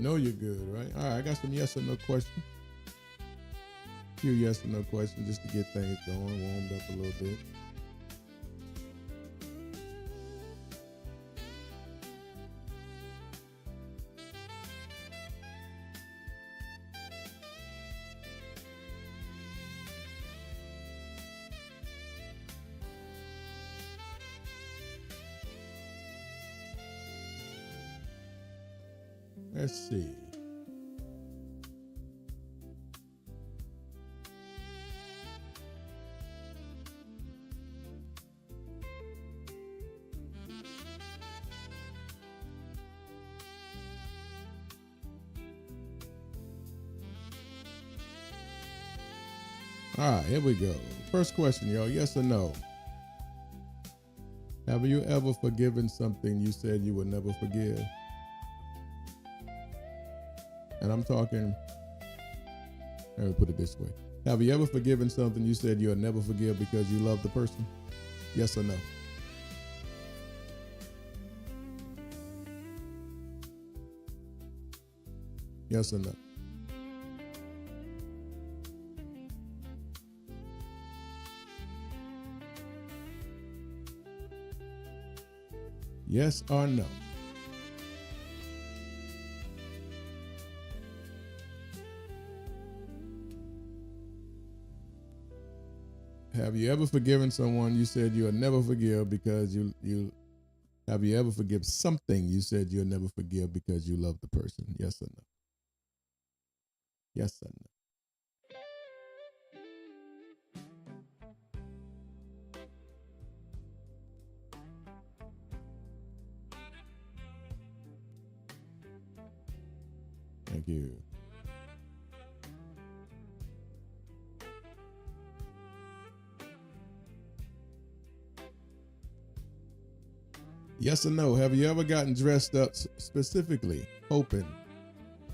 know you're good, right? All right, I got some yes or no questions. A few yes or no questions just to get things going, warmed up a little bit. Let's see. All right, here we go. First question, y'all. Yes or no? Have you ever forgiven something you said you would never forgive? And I'm talking, let me put it this way. Have you ever forgiven something you said you'll never forgive because you love the person? Yes or no? Yes or no? Yes or no? Have you ever forgiven someone you said you'll never forgive because you have you ever forgiven something you said you'll never forgive because you love the person? Yes or no? Yes or no? Thank you. Yes or no? Have you ever gotten dressed up specifically hoping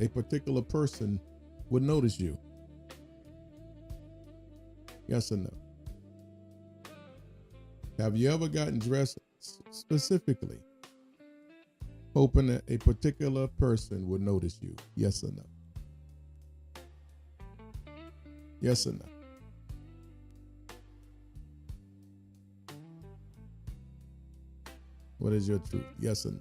a particular person would notice you? Yes or no? Have you ever gotten dressed specifically hoping that a particular person would notice you? Yes or no? Yes or no? What is your truth? Yes or no?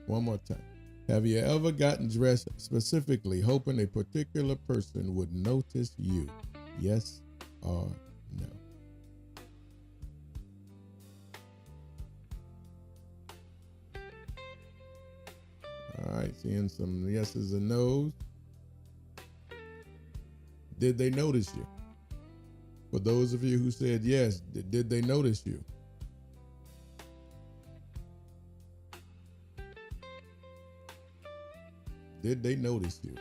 One more time. Have you ever gotten dressed specifically hoping a particular person would notice you? Yes or no? All right, seeing some yeses and nos. Did they notice you? For those of you who said yes, did they notice you? Did they notice you?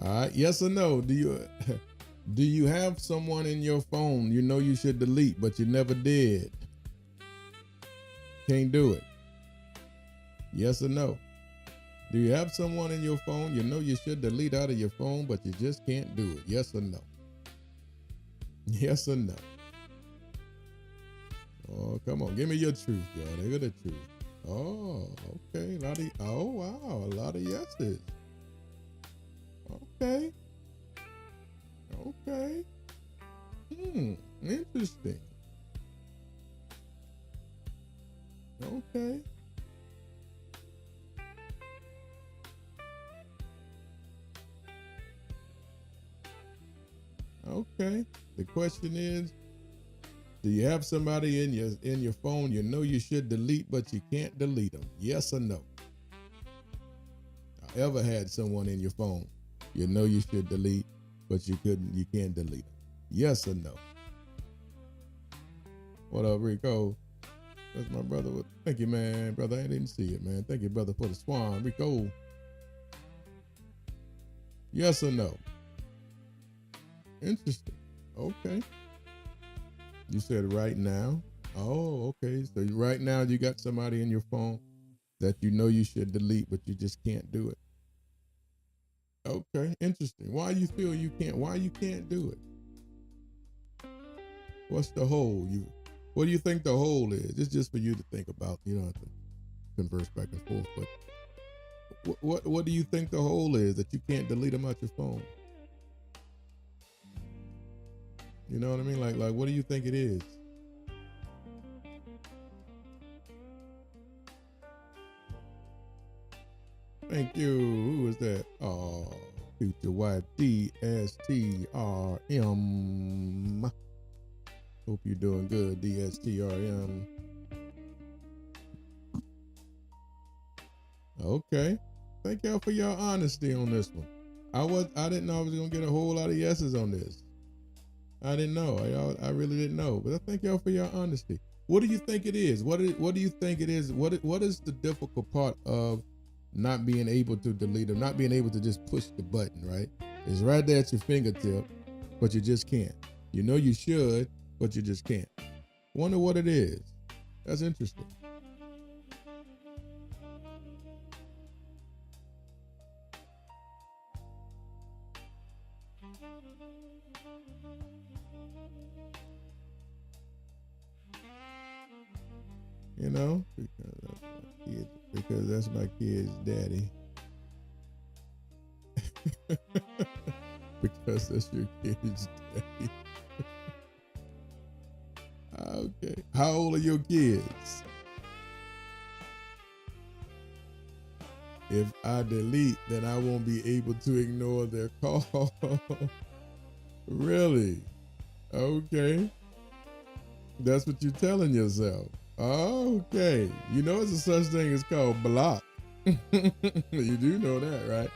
All right, yes or no? Do you do you have someone in your phone you know you should delete but you never did? Can't do it. Yes or no? Do you have someone in your phone you know you should delete out of your phone but you just can't do it? Yes or no? Yes or no? Oh, come on, give me your truth, y'all. Give me the truth. Oh, okay. Oh wow, a lot of yeses. Okay. Okay. Interesting. Okay. Okay. The question is, do you have somebody in your phone you know you should delete but you can't delete them? Yes or no? I ever had someone in your phone you know you should delete but you can't delete them? Yes or no? What up, Rico? That's my brother. Thank you, man. Brother, I didn't see it, man. Thank you, brother, for the swan. Rico. Yes or no? Interesting. Okay. You said right now. Oh, okay. So right now you got somebody in your phone that you know you should delete, but you just can't do it. Okay, interesting. Why you feel you can't? Why you can't do it? What's the hole? What do you think the hole is? It's just for you to think about. You don't have to converse back and forth. But what do you think the hole is that you can't delete them out your phone? You know what I mean? Like what do you think it is? Thank you. Who is that? Oh, future wife DSTRM. Hope you're doing good, DSTRM. Okay. Thank y'all for your honesty on this one. I didn't know I was gonna get a whole lot of yeses on this. I didn't know. I really didn't know. But I thank y'all for your honesty. What do you think it is? What do you think it is? What is the difficult part of not being able to delete them, not being able to just push the button, right? It's right there at your fingertip, but you just can't. You know you should, but you just can't. Wonder what it is. That's interesting. You know, because that's my kid's daddy. Because that's your kid's daddy. Okay. How old are your kids? If I delete, then I won't be able to ignore their call. Really? Okay. That's what you're telling yourself. Okay. You know it's a such thing as called block. You do know that, right?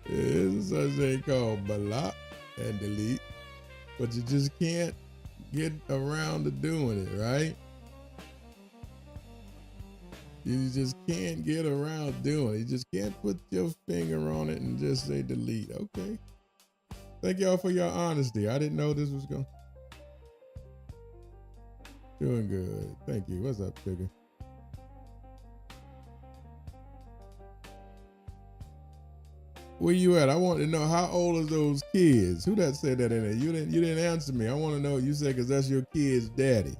There's a such thing called block and delete. But you just can't get around to doing it, right? You just can't get around doing it. You just can't put your finger on it and just say delete. Okay. Thank y'all for your honesty. I didn't know this was going. Doing good. Thank you. What's up, sugar? Where you at? I want to know how old are those kids? Who that said that in there? You didn't answer me. I want to know. You said because that's your kid's daddy.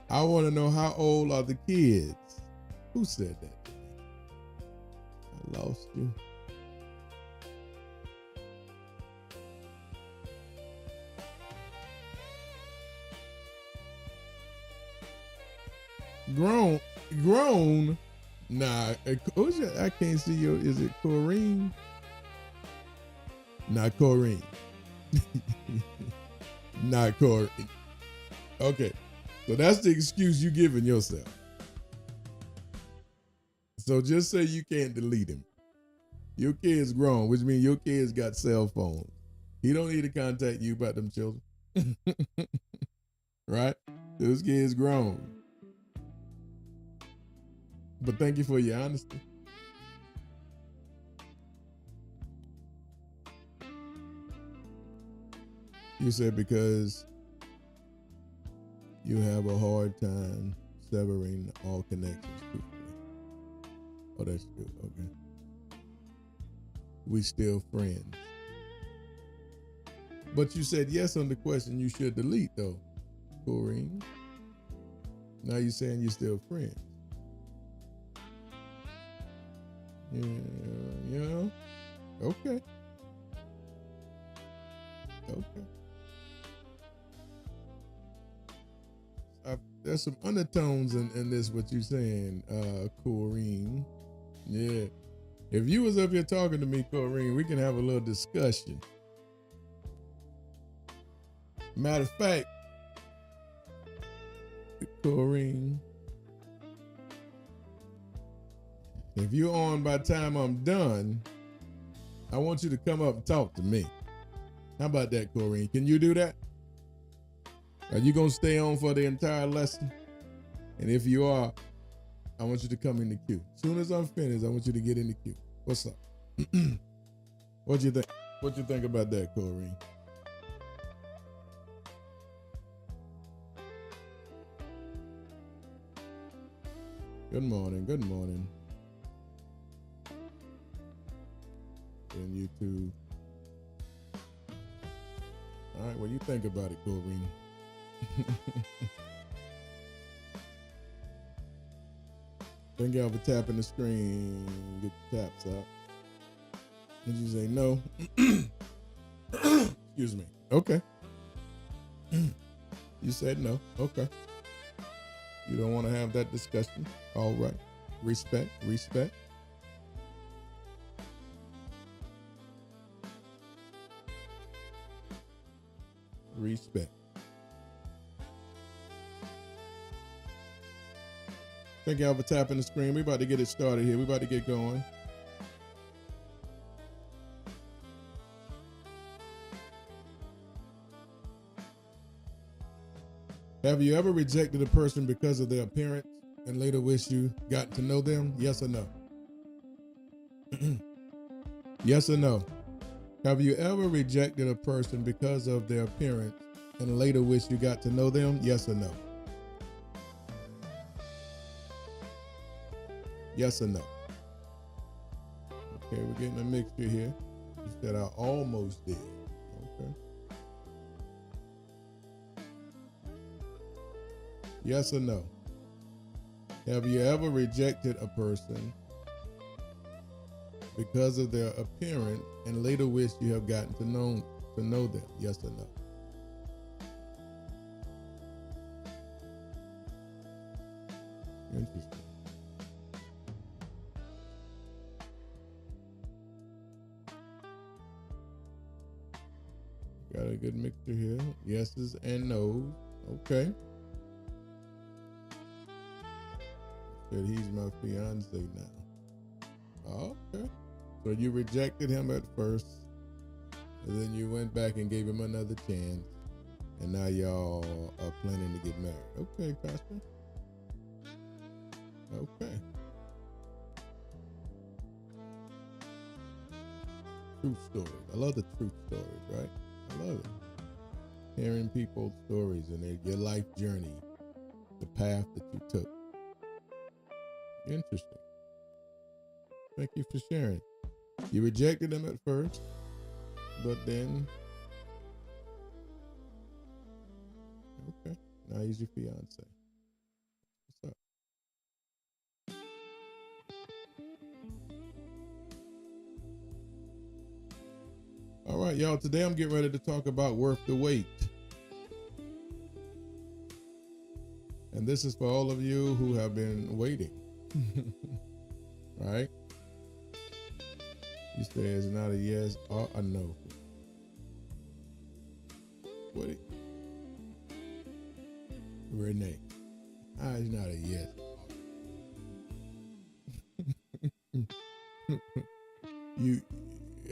I want to know how old are the kids? Who said that? I lost you. Grown. Nah, I can't see your. Is it Corrine? Not Corrine. Not Corrine. Okay, so that's the excuse you giving yourself. So just say you can't delete him. Your kid's grown, which means your kid's got cell phones. He don't need to contact you about them children. Right? Those kids grown. But thank you for your honesty. You said because you have a hard time severing all connections. Oh, that's good. Okay. We still friends. But you said yes on the question you should delete though, Corrine. Now you're saying you're still friends. Yeah. Okay. There's some undertones in this what you're saying, Corrine. Yeah. If you was up here talking to me, Corrine, we can have a little discussion. Matter of fact, Corrine, if you're on by the time I'm done, I want you to come up and talk to me. How about that, Corrine? Can you do that? Are you going to stay on for the entire lesson? And if you are, I want you to come in the queue. As soon as I'm finished, I want you to get in the queue. What's up? What you think? What you think about that, Corrine? Good morning. Good morning. and YouTube. All right, what do you think about it, Corrine? Thank y'all for tapping the screen. Get the taps out. Did you say no? Excuse me. Okay. You said no. Okay. You don't want to have that discussion. All right. Respect. Respect. Respect. Thank y'all for tapping the screen. We about to get it started here. We about to get going. Have you ever rejected a person because of their appearance and later wish you got to know them? Yes or no? Yes or no? Have you ever rejected a person because of their appearance and later wish you got to know them? Yes or no? Yes or no? Okay, we're getting a mixture here. You said I almost did. Okay. Yes or no? Have you ever rejected a person because of their appearance and later wish you have gotten to know them? Yes or no? Interesting. Got a good mixture here. Yeses and no's. Okay. Said he's my fiance now. Okay. So you rejected him at first, and then you went back and gave him another chance, and now y'all are planning to get married. Okay, Pastor. Okay. Truth stories. I love the truth stories, right? I love it. Hearing people's stories and your life journey, the path that you took. Interesting. Thank you for sharing. You rejected him at first, but then, okay, now he's your fiance. What's up? All right, y'all, today I'm getting ready to talk about worth the wait. And this is for all of you who have been waiting. Right? You say it's not a yes or a no. What? Renee. It's not a yes.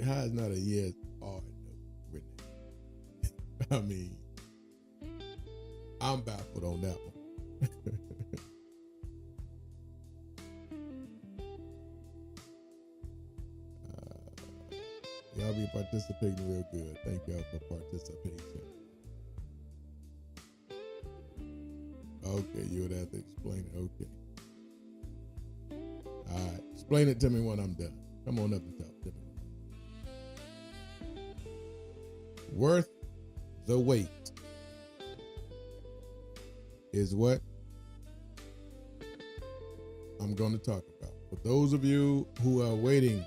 How is not a yes or a no, Renee? I mean, I'm baffled on that one. Y'all be participating real good. Thank y'all for participation. Okay, you would have to explain it. Okay. All right. Explain it to me when I'm done. Come on up and talk to me. Worth the wait is what I'm going to talk about. For those of you who are waiting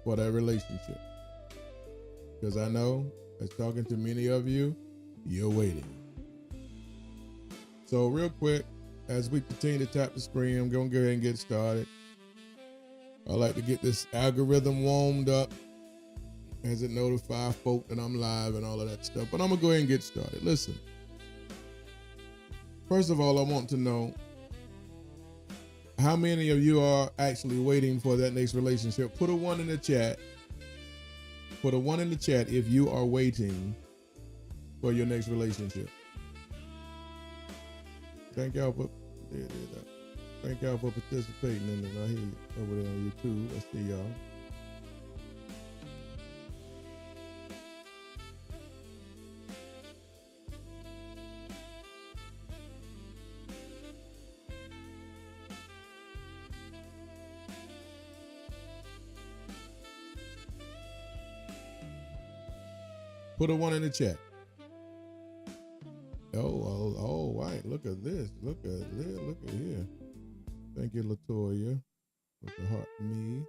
for that relationship, because I know, as talking to many of you, you're waiting. So real quick, as we continue to tap the screen, I'm going to go ahead and get started. I like to get this algorithm warmed up as it notify folk that I'm live and all of that stuff. But I'm going to go ahead and get started. Listen, first of all, I want to know how many of you are actually waiting for that next relationship. Put a 1 in the chat. Put a 1 in the chat if you are waiting for your next relationship. Thank y'all for participating in it. I hear you over there on YouTube. I see y'all. Put a one in the chat. Oh, right. Look at this. Look at this. Look at here. Thank you, Latoya. With the heart me.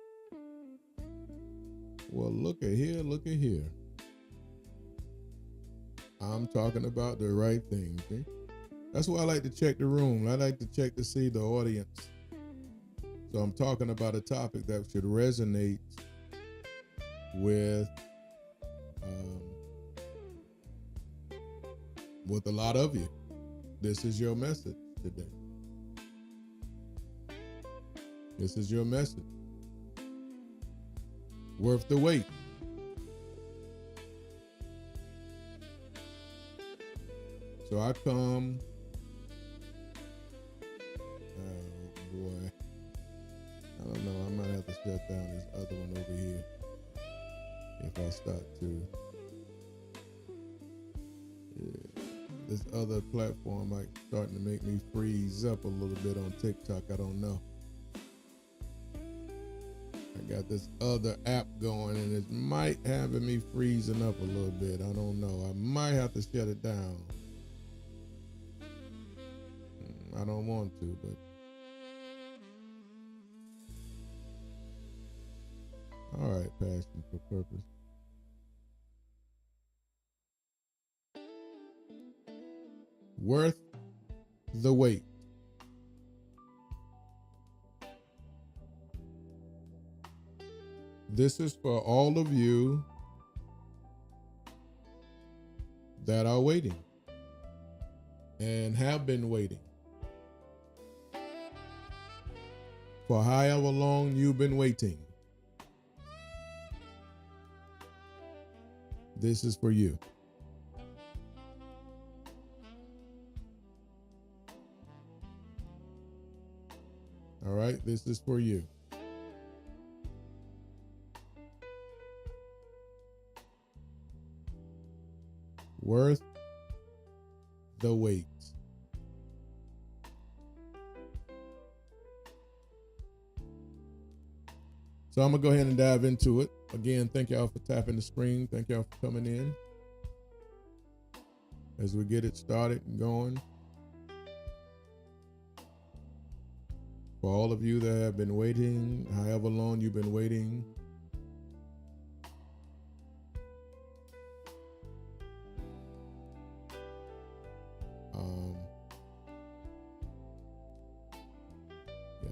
Well, look at here. Look at here. I'm talking about the right thing. Okay? That's why I like to check the room. I like to check to see the audience. So I'm talking about a topic that should resonate with a lot of you. This is your message today. This is your message. Worth the wait. So I come. Oh boy. I don't know. I might have to shut down this other one over here if I start to. Yeah. This other platform might starting to make me freeze up a little bit on TikTok. I don't know. I got this other app going and it might having me freezing up a little bit. I don't know. I might have to shut it down. I don't want to, but all right, passion for purpose. Worth the wait. This is for all of you that are waiting and have been waiting for however long you've been waiting. This is for you. All right, this is for you. Worth the wait. So I'm going to go ahead and dive into it. Again, thank y'all for tapping the screen. Thank y'all for coming in as we get it started and going. For all of you that have been waiting, however long you've been waiting, yeah.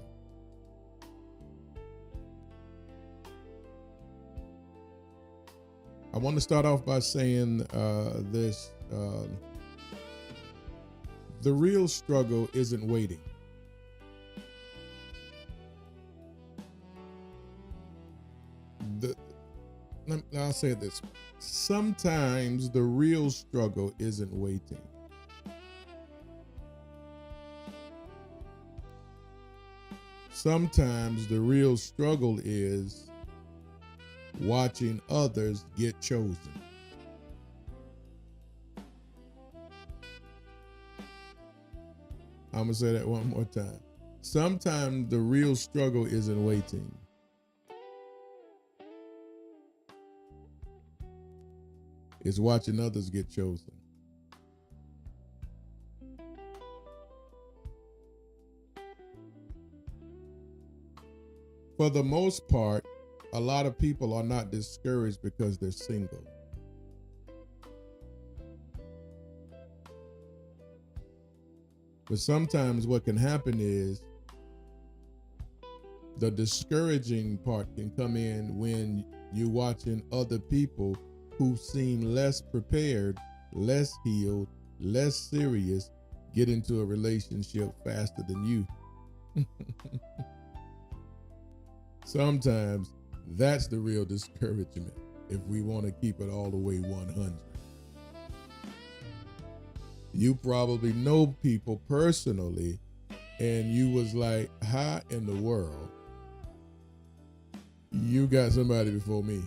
I want to start off by saying this. The real struggle isn't waiting. I'll say it this way. Sometimes the real struggle isn't waiting. Sometimes the real struggle is watching others get chosen. I'm going to say that one more time. Sometimes the real struggle isn't waiting. It's watching others get chosen. For the most part, a lot of people are not discouraged because they're single. But sometimes what can happen is the discouraging part can come in when you're watching other people who seem less prepared, less healed, less serious, get into a relationship faster than you. Sometimes that's the real discouragement if we want to keep it all the way 100. You probably know people personally and you was like, how in the world you got somebody before me?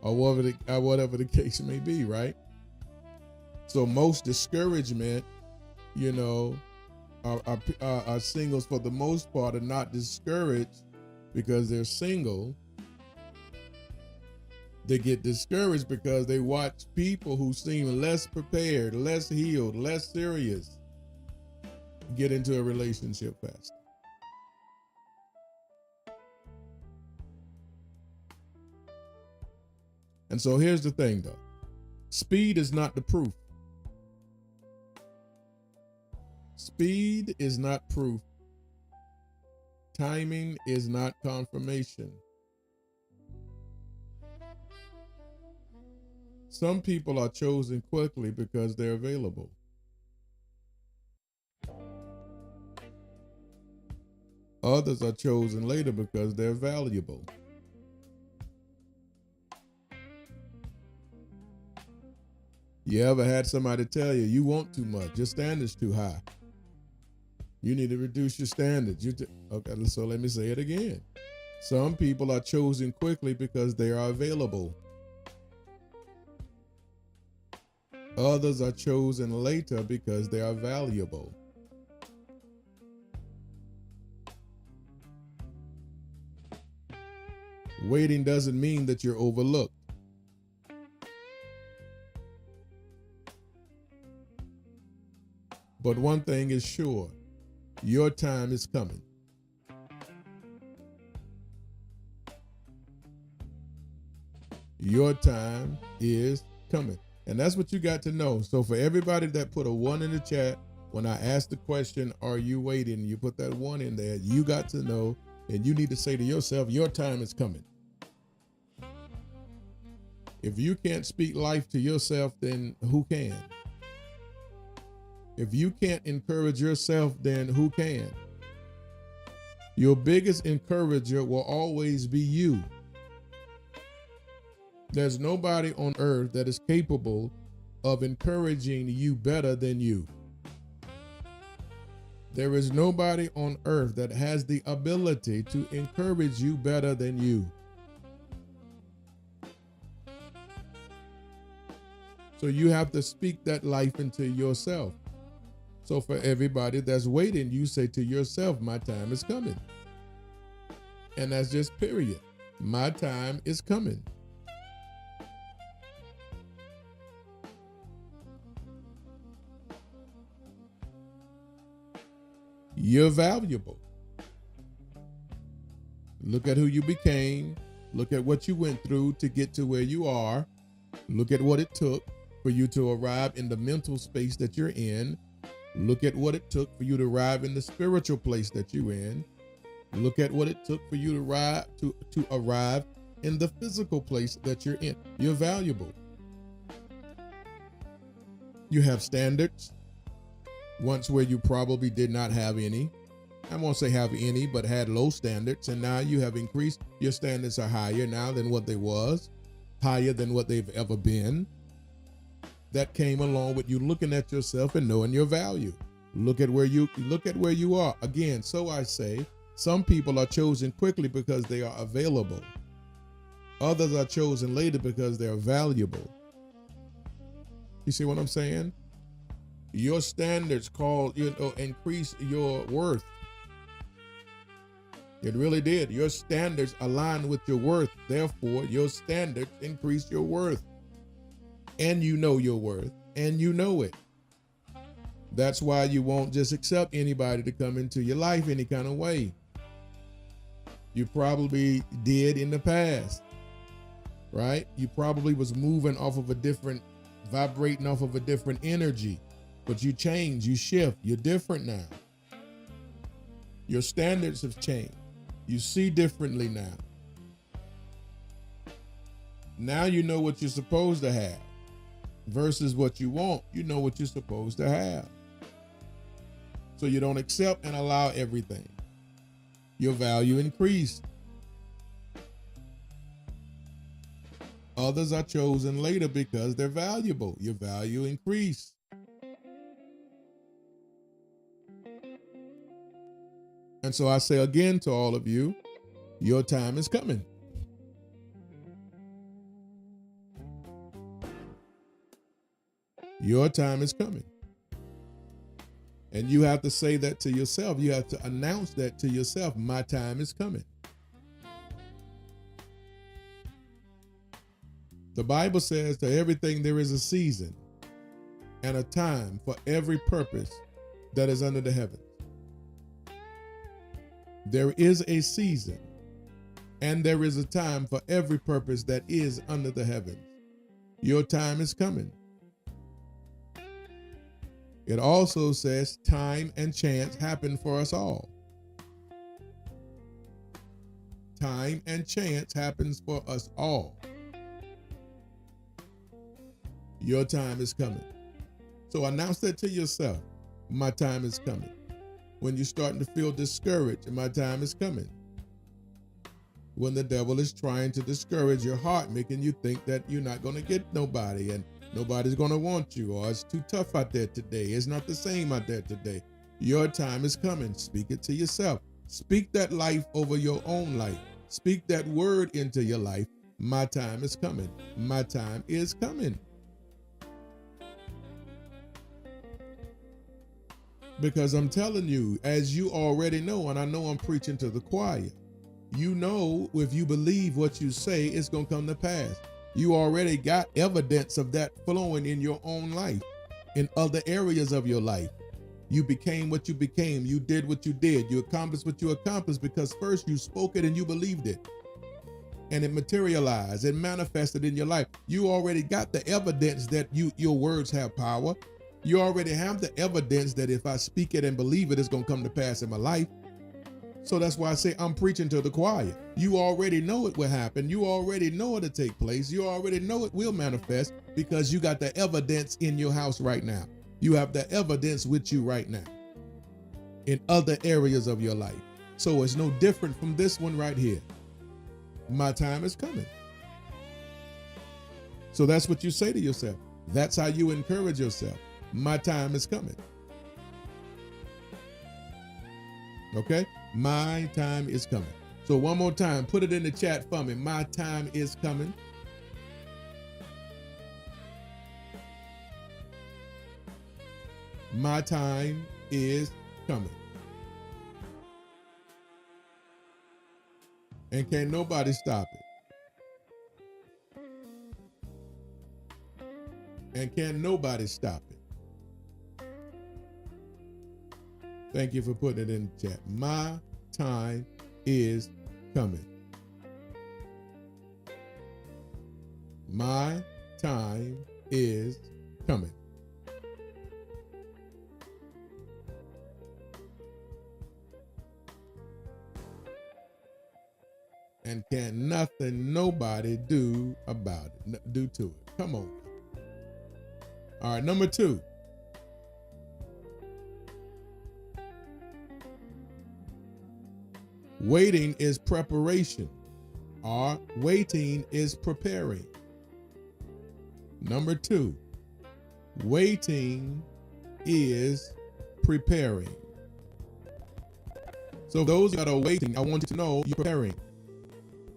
Or whatever the case may be, right? So most discouragement, our singles for the most part are not discouraged because they're single. They get discouraged because they watch people who seem less prepared, less healed, less serious get into a relationship faster. And so here's the thing though. Speed is not the proof. Speed is not proof. Timing is not confirmation. Some people are chosen quickly because they're available. Others are chosen later because they're valuable. You ever had somebody tell you, you want too much, your standard's too high. You need to reduce your standards. Okay, so let me say it again. Some people are chosen quickly because they are available. Others are chosen later because they are valuable. Waiting doesn't mean that you're overlooked. But one thing is sure, your time is coming. Your time is coming. And that's what you got to know. So for everybody that put a 1 in the chat, when I asked the question, are you waiting? You put that 1 in there, you got to know, and you need to say to yourself, your time is coming. If you can't speak life to yourself, then who can? If you can't encourage yourself, then who can? Your biggest encourager will always be you. There's nobody on earth that is capable of encouraging you better than you. There is nobody on earth that has the ability to encourage you better than you. So you have to speak that life into yourself. So for everybody that's waiting, you say to yourself, my time is coming. And that's just period. My time is coming. You're valuable. Look at who you became. Look at what you went through to get to where you are. Look at what it took for you to arrive in the mental space that you're in. Look at what it took for you to arrive in the spiritual place that you're in. Look at what it took for you to arrive in the physical place that you're in. You're valuable. You have standards. Once where you probably did not have any. I won't say have any, but had low standards. And now you have increased. Your standards are higher now than what they was. Higher than what they've ever been. That came along with you looking at yourself and knowing your value. Look at where you are. Again, so I say, some people are chosen quickly because they are available. Others are chosen later because they are valuable. You see what I'm saying? Your standards increase your worth. It really did. Your standards align with your worth. Therefore, your standards increase your worth. And you know your worth, and you know it. That's why you won't just accept anybody to come into your life any kind of way. You probably did in the past, right? You probably was moving off of vibrating off of a different energy, but you change, you shift, you're different now. Your standards have changed. You see differently now. Now you know what you're supposed to have. Versus what you want, you know what you're supposed to have. So you don't accept and allow everything. Your value increased. Others are chosen later because they're valuable. Your value increased. And so I say again to all of you, your time is coming. Your time is coming. And you have to say that to yourself. You have to announce that to yourself. My time is coming. The Bible says to everything there is a season and a time for every purpose that is under the heavens. There is a season and there is a time for every purpose that is under the heavens. Your time is coming. It also says time and chance happen for us all. Time and chance happens for us all. Your time is coming. So announce that to yourself. My time is coming. When you're starting to feel discouraged, my time is coming. When the devil is trying to discourage your heart, making you think that you're not going to get nobody and nobody's going to want you, or it's too tough out there today. It's not the same out there today. Your time is coming. Speak it to yourself. Speak that life over your own life. Speak that word into your life. My time is coming. My time is coming. Because I'm telling you, as you already know, and I know I'm preaching to the choir, you know, if you believe what you say, it's going to come to pass. You already got evidence of that flowing in your own life, in other areas of your life. You became what you became. You did what you did. You accomplished what you accomplished because first you spoke it and you believed it. And it materialized. It manifested in your life. You already got the evidence that your words have power. You already have the evidence that if I speak it and believe it, it's going to come to pass in my life. So that's why I say I'm preaching to the choir. You already know it will happen. You already know it'll take place. You already know it will manifest because you got the evidence in your house right now. You have the evidence with you right now in other areas of your life. So it's no different from this one right here. My time is coming. So that's what you say to yourself. That's how you encourage yourself. My time is coming. Okay? My time is coming. So one more time, put it in the chat for me. My time is coming. My time is coming. And can't nobody stop it. And can't nobody stop it. Thank you for putting it in the chat. My time is coming. My time is coming. And can't nothing nobody do about it, do to it. Come on. All right, number 2. Waiting is preparation, or waiting is preparing. Number 2, waiting is preparing. So those that are waiting, I want you to know you're preparing.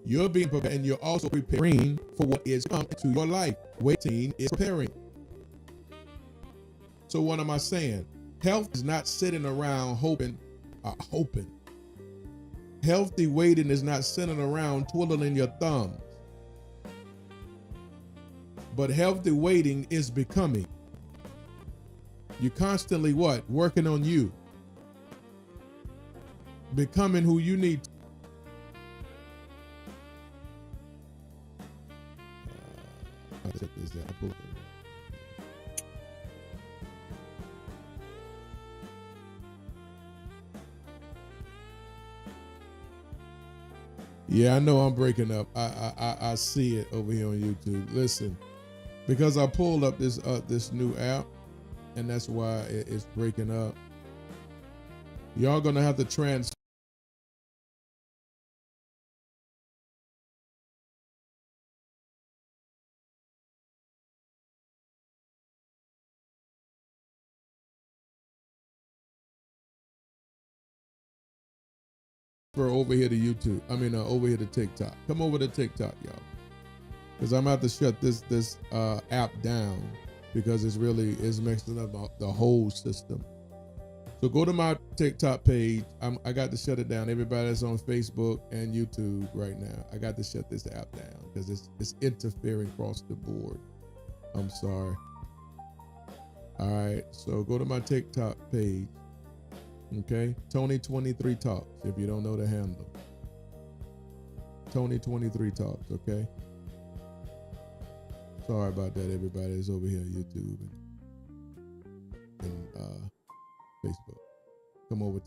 You're being prepared and you're also preparing for what is coming to your life. Waiting is preparing. So what am I saying? Health is not sitting around hoping. Healthy waiting is not sitting around twiddling your thumbs. But healthy waiting is becoming. You're constantly what? Working on you. Becoming who you need to. Yeah, I know I'm breaking up. I see it over here on YouTube. Listen, because I pulled up this new app, and that's why it's breaking up. Y'all gonna have to transfer over here to YouTube. Over here to TikTok. Come over to TikTok, y'all, because I'm about to shut this app down because it's messing up the whole system. So go to my TikTok page. I got to shut it down. Everybody that's on Facebook and YouTube right now, I got to shut this app down because it's interfering across the board. I'm sorry. All right, so go to my TikTok page. Okay, Tony23 Talks. If you don't know the handle, Tony23 Talks. Okay. Sorry about that, everybody that's over here on YouTube and Facebook. Come over.